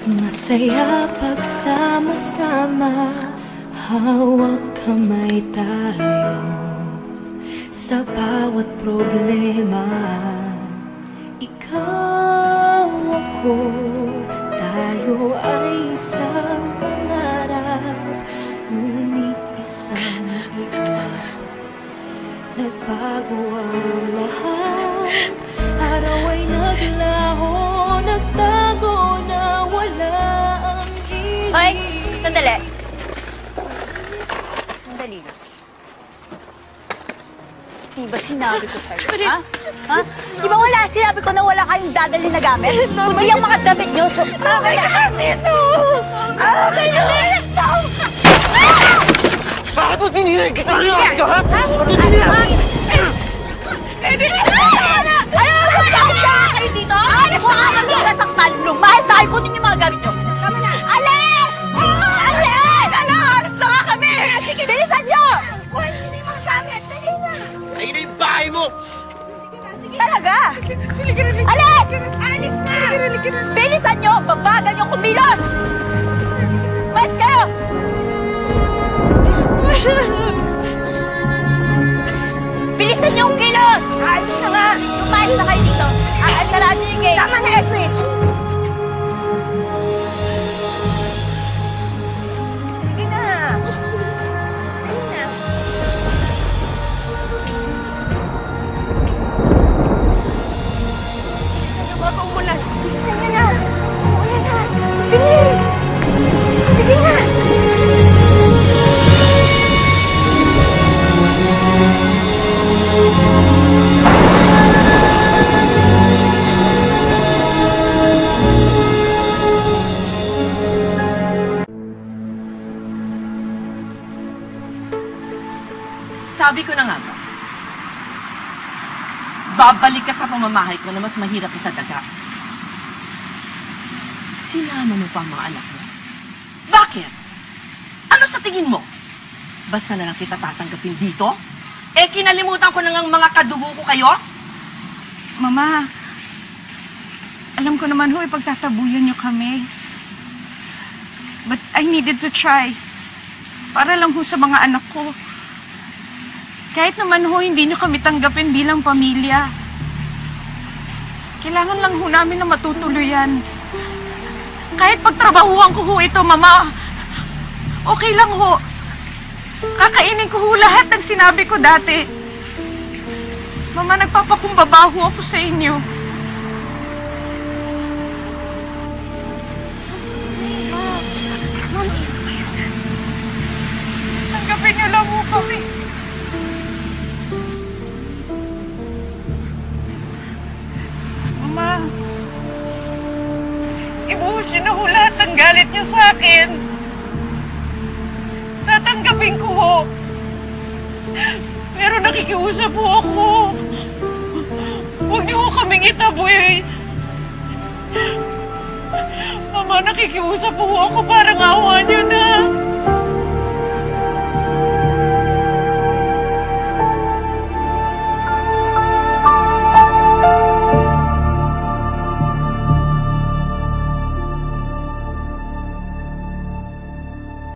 Masaya pagsama-sama, hawak kamay tayo sa bawat problema. Ikaw, ako, tayo ay isang pangarap, ngunit isang iba. Nagbago ang lahat, araw ay naglaho, nagtago na wala ang ibig. Hoy, sandali. Sandali na. Di ba sinabi ko sa'yo, ha? Ha? Di ba wala sinabi ko na wala kayong dadalhin na gamit? Kundi ang mga damit nyo, so... Akin na dito! Akin na dito! Bakit mo sinira yung gitara niyo? Ha? Bakit mo sinira? Ano? Wala kayo dito? Alis na nga ng nasaktan! Lumayas na kayo! Kunin yung mga gamit nyo! Tama na! Alis! Alis! Ano? Alis na nga kami! Sige, bilisan nyo! Kunin nyo yung mga gamit! Dali na! Sa'yo na yung bahay mo! Talaga? Alis! Alis na! Bilisan nyo! Babagal nyo kumilos! Mas kayo! Bilisan niyo yung kilos! Alis na nga! Lumayas na kayo dito! Aasalaan niyo yung gate! Tama na, Efren! Sige na! Sige na! Lumabaw mo na! Sige na! Sige na! Bilis! Sige na! Sabi ko na nga ba, babalik ka sa pamamahay ko na mas mahirap sa daga. Sinama mo pa ang mga anak mo. Bakit? Ano sa tingin mo? Basta na lang kita tatanggapin dito? Eh, kinalimutan ko na ng mga kadugo ko kayo? Mama, alam ko naman ho, ipagtatabuyan niyo kami. But I needed to try. Para lang ho sa mga anak ko. Kahit naman ho, hindi niyo kami tanggapin bilang pamilya. Kailangan lang ho namin na matutuluyan. Kahit pagtrabahuan ko ho ito, Mama, okay lang ho. Kakainin ko ho lahat ng sinabi ko dati. Mama, nagpapakumbaba ho ako sa inyo. Tanggapin niyo lang ho kami. Mama, ibuhos niyo na ho lahat ng galit niyo sa akin. Tatanggapin ko ho. Pero nakikiusap ho ako. Huwag niyo ho kaming itaboy. Mama, nakikiusap ho ako. Parang awa niyo na.